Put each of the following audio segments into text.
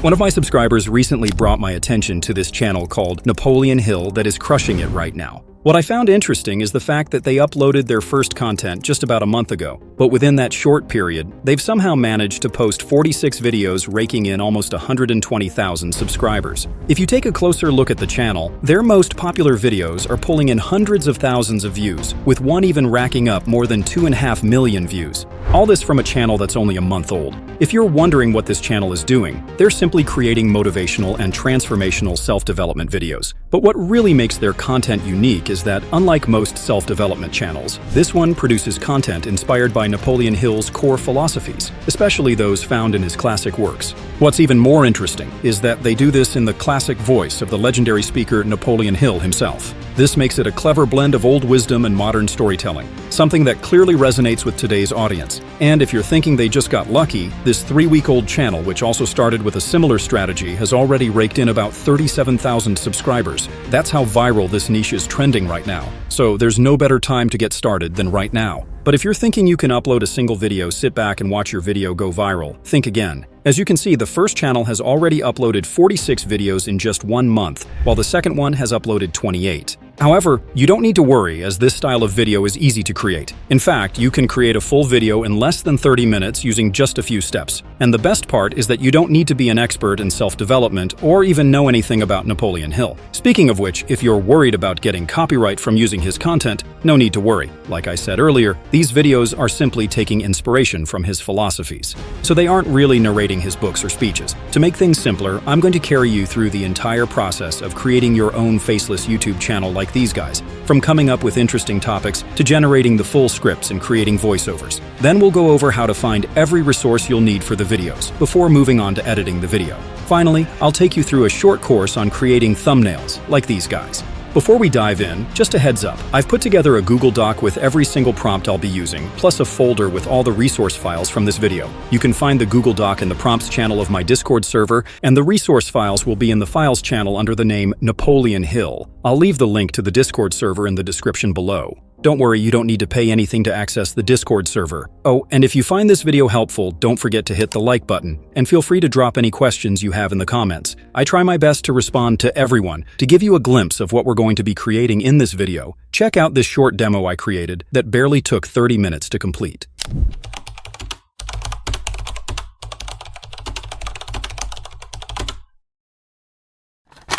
One of my subscribers recently brought my attention to this channel called Napoleon Hill that is crushing it right now. What I found interesting is the fact that they uploaded their first content just about a month ago, but within that short period, they've somehow managed to post 46 videos raking in almost 120,000 subscribers. If you take a closer look at the channel, their most popular videos are pulling in hundreds of thousands of views, with one even racking up more than 2.5 million views. All this from a channel that's only a month old. If you're wondering what this channel is doing, they're simply creating motivational and transformational self-development videos. But what really makes their content unique is that, unlike most self-development channels, this one produces content inspired by Napoleon Hill's core philosophies, especially those found in his classic works. What's even more interesting is that they do this in the classic voice of the legendary speaker Napoleon Hill himself. This makes it a clever blend of old wisdom and modern storytelling, something that clearly resonates with today's audience. And if you're thinking they just got lucky, this 3-week-old channel, which also started with a similar strategy, has already raked in about 37,000 subscribers. That's how viral this niche is trending right now. So there's no better time to get started than right now. But if you're thinking you can upload a single video, sit back and watch your video go viral, think again. As you can see, the first channel has already uploaded 46 videos in just 1 month, while the second one has uploaded 28. However, you don't need to worry, as this style of video is easy to create. In fact, you can create a full video in less than 30 minutes using just a few steps. And the best part is that you don't need to be an expert in self-development or even know anything about Napoleon Hill. Speaking of which, if you're worried about getting copyright from using his content, no need to worry. Like I said earlier, these videos are simply taking inspiration from his philosophies. So they aren't really narrating his books or speeches. To make things simpler, I'm going to carry you through the entire process of creating your own Faceless YouTube channel like these guys, from coming up with interesting topics to generating the full scripts and creating voiceovers. Then we'll go over how to find every resource you'll need for the videos before moving on to editing the video. Finally, I'll take you through a short course on creating thumbnails like these guys. Before we dive in, just a heads up, I've put together a Google Doc with every single prompt I'll be using, plus a folder with all the resource files from this video. You can find the Google Doc in the prompts channel of my Discord server, and the resource files will be in the files channel under the name Napoleon Hill. I'll leave the link to the Discord server in the description below. Don't worry, you don't need to pay anything to access the Discord server. Oh, and if you find this video helpful, don't forget to hit the like button, and feel free to drop any questions you have in the comments. I try my best to respond to everyone. To give you a glimpse of what we're going to be creating in this video, check out this short demo I created that barely took 30 minutes to complete.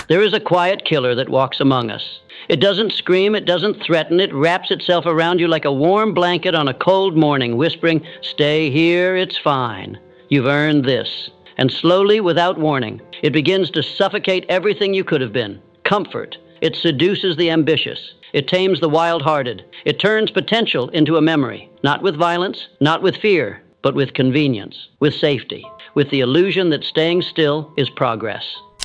There is a quiet killer that walks among us. It doesn't scream, it doesn't threaten, it wraps itself around you like a warm blanket on a cold morning, whispering, "Stay here, it's fine. You've earned this." And slowly, without warning, it begins to suffocate everything you could have been. Comfort. It seduces the ambitious. It tames the wild-hearted. It turns potential into a memory. Not with violence, not with fear, but with convenience, with safety, with the illusion that staying still is progress.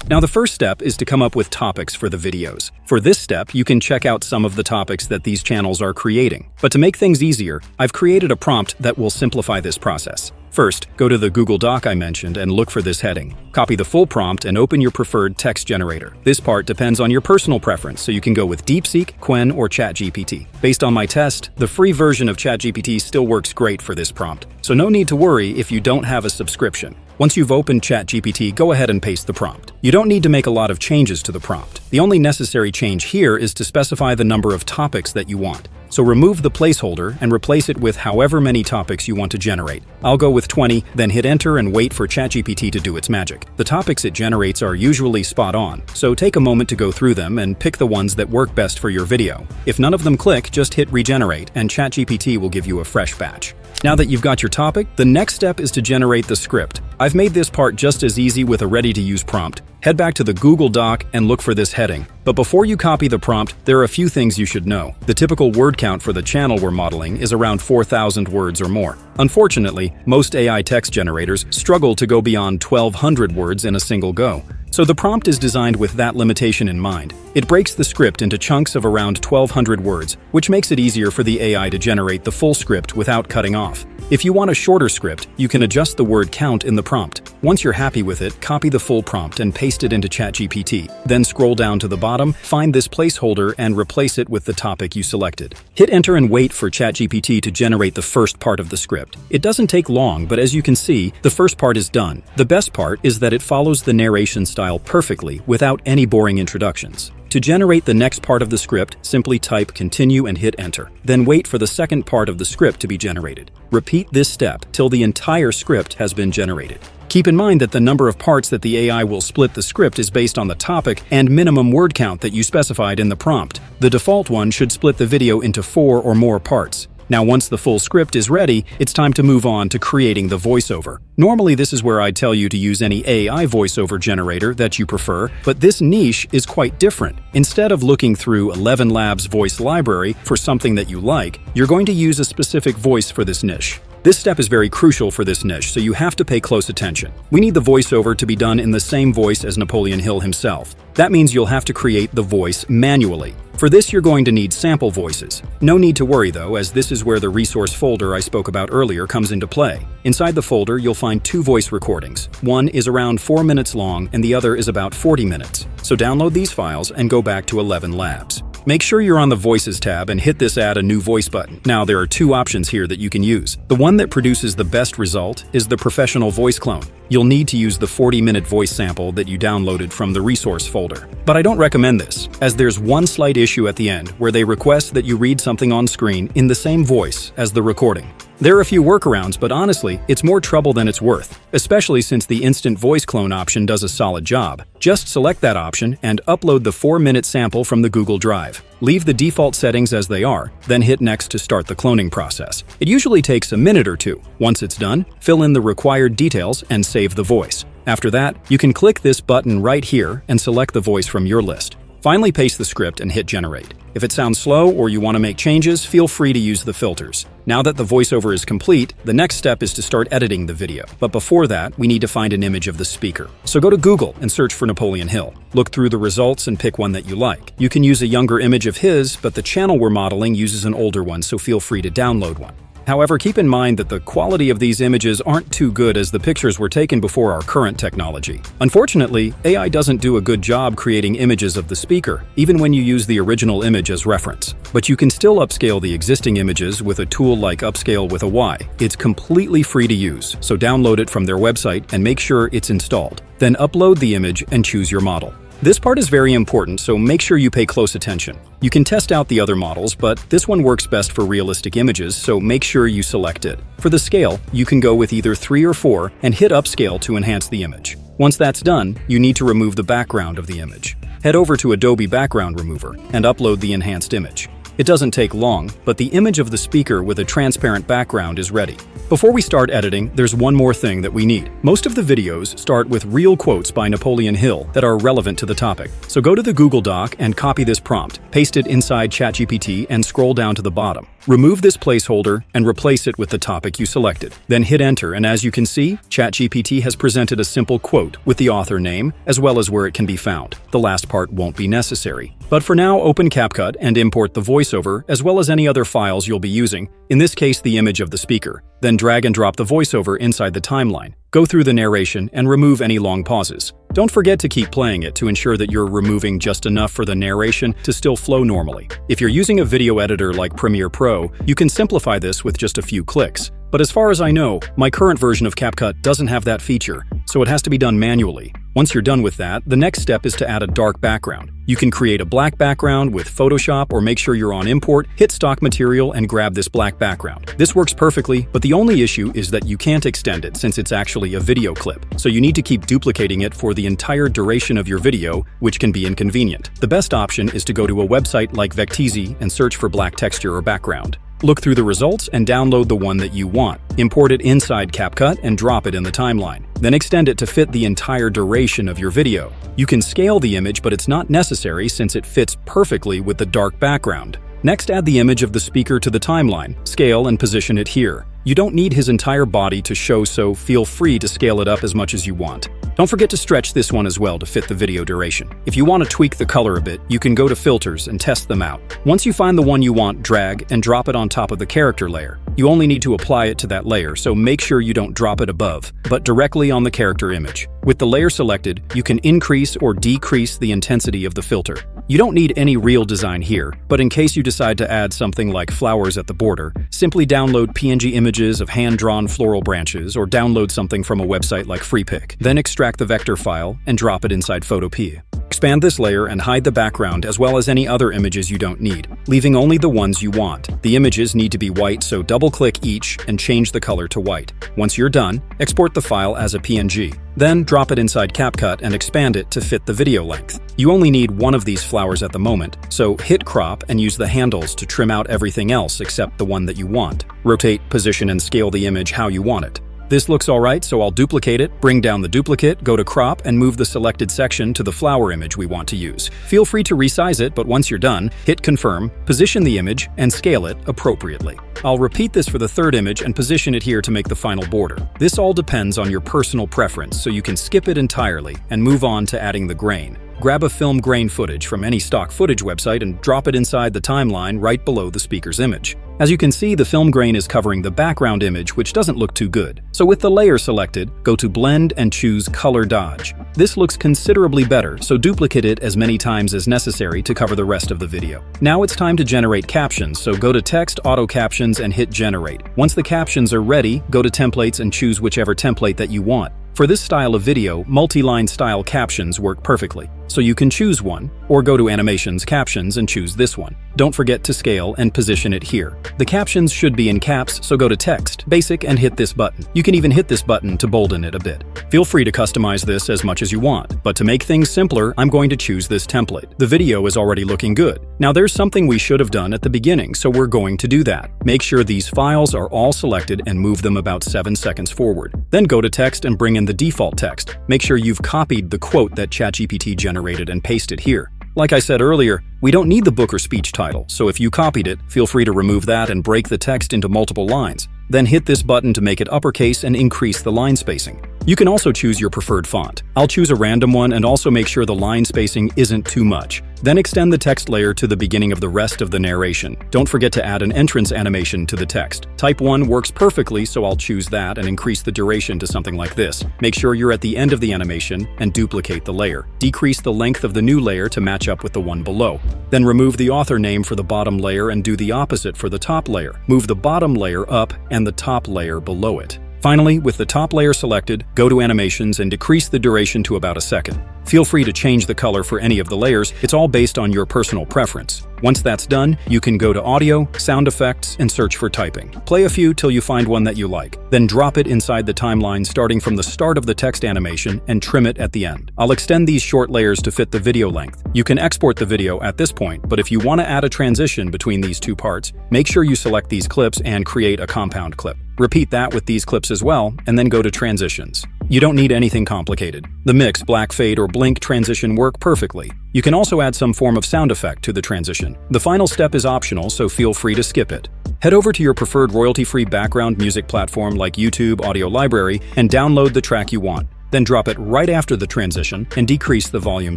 Now, the first step is to come up with topics for the videos. For this step, you can check out some of the topics that these channels are creating. But to make things easier, I've created a prompt that will simplify this process. First, go to the Google Doc I mentioned and look for this heading. Copy the full prompt and open your preferred text generator. This part depends on your personal preference, so you can go with DeepSeek, Qwen, or ChatGPT. Based on my test, the free version of ChatGPT still works great for this prompt, so no need to worry if you don't have a subscription. Once you've opened ChatGPT, go ahead and paste the prompt. You don't need to make a lot of changes to the prompt. The only necessary change here is to specify the number of topics that you want. So remove the placeholder and replace it with however many topics you want to generate. I'll go with 20, then hit enter and wait for ChatGPT to do its magic. The topics it generates are usually spot on, so take a moment to go through them and pick the ones that work best for your video. If none of them click, just hit regenerate and ChatGPT will give you a fresh batch. Now that you've got your topic, the next step is to generate the script. I've made this part just as easy with a ready-to-use prompt. Head back to the Google Doc and look for this heading. But before you copy the prompt, there are a few things you should know. The typical word count for the channel we're modeling is around 4,000 words or more. Unfortunately, most AI text generators struggle to go beyond 1,200 words in a single go. So the prompt is designed with that limitation in mind. It breaks the script into chunks of around 1,200 words, which makes it easier for the AI to generate the full script without cutting off. If you want a shorter script, you can adjust the word count in the prompt. Once you're happy with it, copy the full prompt and paste it into ChatGPT. Then scroll down to the bottom, find this placeholder, and replace it with the topic you selected. Hit enter and wait for ChatGPT to generate the first part of the script. It doesn't take long, but as you can see, the first part is done. The best part is that it follows the narration style perfectly without any boring introductions. To generate the next part of the script, simply type continue and hit enter. Then wait for the second part of the script to be generated. Repeat this step till the entire script has been generated. Keep in mind that the number of parts that the AI will split the script is based on the topic and minimum word count that you specified in the prompt. The default one should split the video into 4 or more parts. Now, once the full script is ready, it's time to move on to creating the voiceover. Normally, this is where I'd tell you to use any AI voiceover generator that you prefer, but this niche is quite different. Instead of looking through 11 Labs voice library for something that you like, you're going to use a specific voice for this niche. This step is very crucial for this niche, so you have to pay close attention. We need the voiceover to be done in the same voice as Napoleon Hill himself. That means you'll have to create the voice manually. For this, you're going to need sample voices. No need to worry though, as this is where the resource folder I spoke about earlier comes into play. Inside the folder, you'll find 2 voice recordings. One is around 4 minutes long and the other is about 40 minutes. So download these files and go back to 11 Labs. Make sure you're on the Voices tab and hit this Add a New Voice button. Now, there are 2 options here that you can use. The one that produces the best result is the Professional Voice Clone. You'll need to use the 40-minute voice sample that you downloaded from the resource folder. But I don't recommend this, as there's one slight issue at the end where they request that you read something on screen in the same voice as the recording. There are a few workarounds, but honestly, it's more trouble than it's worth, especially since the Instant Voice Clone option does a solid job. Just select that option and upload the 4-minute sample from the Google Drive. Leave the default settings as they are, then hit Next to start the cloning process. It usually takes a minute or 2. Once it's done, fill in the required details and save the voice. After that, you can click this button right here and select the voice from your list. Finally, paste the script and hit Generate. If it sounds slow or you want to make changes, feel free to use the filters. Now that the voiceover is complete, the next step is to start editing the video. But before that, we need to find an image of the speaker. So go to Google and search for Napoleon Hill. Look through the results and pick one that you like. You can use a younger image of his, but the channel we're modeling uses an older one, so feel free to download one. However, keep in mind that the quality of these images aren't too good as the pictures were taken before our current technology. Unfortunately, AI doesn't do a good job creating images of the speaker, even when you use the original image as reference. But you can still upscale the existing images with a tool like Upscale with a Y. It's completely free to use, so download it from their website and make sure it's installed. Then upload the image and choose your model. This part is very important, so make sure you pay close attention. You can test out the other models, but this one works best for realistic images, so make sure you select it. For the scale, you can go with either 3 or 4 and hit Upscale to enhance the image. Once that's done, you need to remove the background of the image. Head over to Adobe Background Remover and upload the enhanced image. It doesn't take long, but the image of the speaker with a transparent background is ready. Before we start editing, there's one more thing that we need. Most of the videos start with real quotes by Napoleon Hill that are relevant to the topic. So go to the Google Doc and copy this prompt, paste it inside ChatGPT and scroll down to the bottom. Remove this placeholder and replace it with the topic you selected. Then hit enter, and as you can see, ChatGPT has presented a simple quote with the author name as well as where it can be found. The last part won't be necessary. But for now, open CapCut and import the voiceover as well as any other files you'll be using, in this case the image of the speaker. Then drag and drop the voiceover inside the timeline. Go through the narration and remove any long pauses. Don't forget to keep playing it to ensure that you're removing just enough for the narration to still flow normally. If you're using a video editor like Premiere Pro, you can simplify this with just a few clicks. But as far as I know, my current version of CapCut doesn't have that feature, so it has to be done manually. Once you're done with that, the next step is to add a dark background. You can create a black background with Photoshop or make sure you're on Import, hit Stock Material, and grab this black background. This works perfectly, but the only issue is that you can't extend it since it's actually a video clip. So you need to keep duplicating it for the entire duration of your video, which can be inconvenient. The best option is to go to a website like Vecteezy and search for black texture or background. Look through the results and download the one that you want. Import it inside CapCut and drop it in the timeline. Then extend it to fit the entire duration of your video. You can scale the image, but it's not necessary since it fits perfectly with the dark background. Next, add the image of the speaker to the timeline, scale and position it here. You don't need his entire body to show, so feel free to scale it up as much as you want. Don't forget to stretch this one as well to fit the video duration. If you want to tweak the color a bit, you can go to filters and test them out. Once you find the one you want, drag and drop it on top of the character layer. You only need to apply it to that layer, so make sure you don't drop it above, but directly on the character image. With the layer selected, you can increase or decrease the intensity of the filter. You don't need any real design here, but in case you decide to add something like flowers at the border, simply download PNG images of hand-drawn floral branches or download something from a website like FreePic. Then extract the vector file and drop it inside Photopea. Expand this layer and hide the background as well as any other images you don't need, leaving only the ones you want. The images need to be white, so double-click each and change the color to white. Once you're done, export the file as a PNG. Then drop it inside CapCut and expand it to fit the video length. You only need one of these flowers at the moment, so hit crop and use the handles to trim out everything else except the one that you want. Rotate, position, and scale the image how you want it. This looks alright, so I'll duplicate it, bring down the duplicate, go to crop, and move the selected section to the flower image we want to use. Feel free to resize it, but once you're done, hit confirm, position the image, and scale it appropriately. I'll repeat this for the third image and position it here to make the final border. This all depends on your personal preference, so you can skip it entirely and move on to adding the grain. Grab a film grain footage from any stock footage website and drop it inside the timeline right below the speaker's image. As you can see, the film grain is covering the background image, which doesn't look too good. So with the layer selected, go to Blend and choose Color Dodge. This looks considerably better, so duplicate it as many times as necessary to cover the rest of the video. Now it's time to generate captions, so go to Text, Auto Captions, and hit Generate. Once the captions are ready, go to Templates and choose whichever template that you want. For this style of video, multi-line style captions work perfectly, so you can choose one, or go to Animations Captions and choose this one. Don't forget to scale and position it here. The captions should be in caps, so go to Text, Basic, and hit this button. You can even hit this button to bolden it a bit. Feel free to customize this as much as you want, but to make things simpler, I'm going to choose this template. The video is already looking good. Now there's something we should have done at the beginning, so we're going to do that. Make sure these files are all selected and move them about 7 seconds forward. Then go to Text and bring in the default text. Make sure you've copied the quote that ChatGPT generated and paste it here. Like I said earlier, we don't need the book or speech title, so if you copied it, feel free to remove that and break the text into multiple lines. Then hit this button to make it uppercase and increase the line spacing. You can also choose your preferred font. I'll choose a random one and also make sure the line spacing isn't too much. Then extend the text layer to the beginning of the rest of the narration. Don't forget to add an entrance animation to the text. Type 1 works perfectly, so I'll choose that and increase the duration to something like this. Make sure you're at the end of the animation and duplicate the layer. Decrease the length of the new layer to match up with the one below. Then remove the author name for the bottom layer and do the opposite for the top layer. Move the bottom layer up and the top layer below it. Finally, with the top layer selected, go to Animations and decrease the duration to about a second. Feel free to change the color for any of the layers, it's all based on your personal preference. Once that's done, you can go to Audio, Sound Effects, and search for typing. Play a few till you find one that you like. Then drop it inside the timeline starting from the start of the text animation and trim it at the end. I'll extend these short layers to fit the video length. You can export the video at this point, but if you want to add a transition between these two parts, make sure you select these clips and create a compound clip. Repeat that with these clips as well, and then go to Transitions. You don't need anything complicated. The mix, black fade, or blink transition work perfectly. You can also add some form of sound effect to the transition. The final step is optional, so feel free to skip it. Head over to your preferred royalty-free background music platform like YouTube Audio Library and download the track you want. Then drop it right after the transition and decrease the volume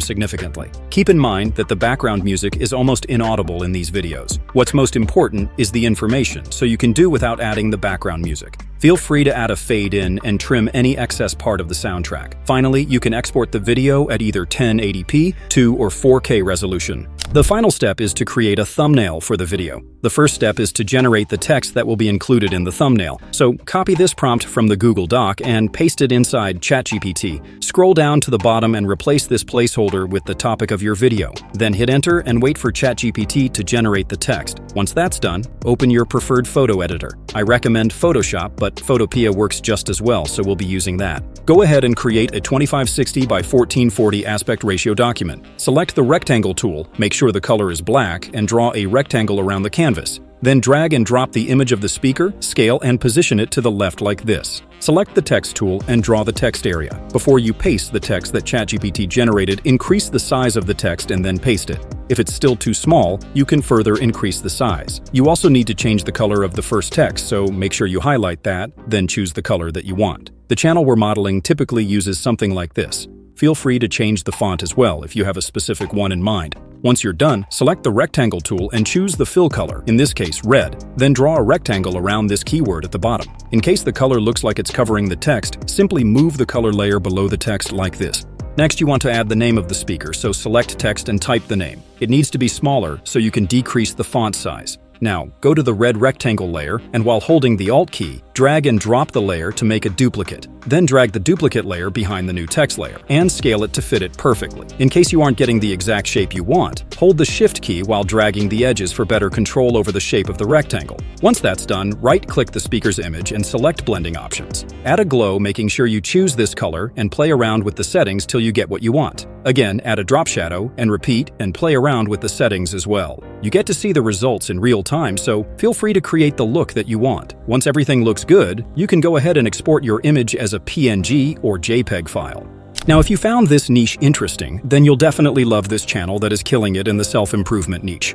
significantly. Keep in mind that the background music is almost inaudible in these videos. What's most important is the information, so you can do without adding the background music. Feel free to add a fade in and trim any excess part of the soundtrack. Finally, you can export the video at either 1080p, 2 or 4K resolution. The final step is to create a thumbnail for the video. The first step is to generate the text that will be included in the thumbnail. So copy this prompt from the Google Doc and paste it inside ChatGPT. Scroll down to the bottom and replace this placeholder with the topic of your video. Then hit enter and wait for ChatGPT to generate the text. Once that's done, open your preferred photo editor. I recommend Photoshop, but Photopea works just as well, so we'll be using that. Go ahead and create a 2560 by 1440 aspect ratio document. Select the rectangle tool, make sure the color is black, and draw a rectangle around the canvas. Then drag and drop the image of the speaker, scale, and position it to the left like this. Select the text tool and draw the text area. Before you paste the text that ChatGPT generated, increase the size of the text and then paste it. If it's still too small, you can further increase the size. You also need to change the color of the first text, so make sure you highlight that, then choose the color that you want. The channel we're modeling typically uses something like this. Feel free to change the font as well if you have a specific one in mind. Once you're done, select the rectangle tool and choose the fill color, in this case red. Then draw a rectangle around this keyword at the bottom. In case the color looks like it's covering the text, simply move the color layer below the text like this. Next, you want to add the name of the speaker, so select text and type the name. It needs to be smaller so you can decrease the font size. Now, go to the red rectangle layer, and while holding the Alt key, drag and drop the layer to make a duplicate. Then drag the duplicate layer behind the new text layer, and scale it to fit it perfectly. In case you aren't getting the exact shape you want, hold the Shift key while dragging the edges for better control over the shape of the rectangle. Once that's done, right-click the speaker's image and select blending options. Add a glow, making sure you choose this color, and play around with the settings till you get what you want. Again, add a drop shadow, and repeat, and play around with the settings as well. You get to see the results in real time, so feel free to create the look that you want. Once everything looks good, you can go ahead and export your image as a PNG or JPEG file. Now, if you found this niche interesting, then you'll definitely love this channel that is killing it in the self-improvement niche.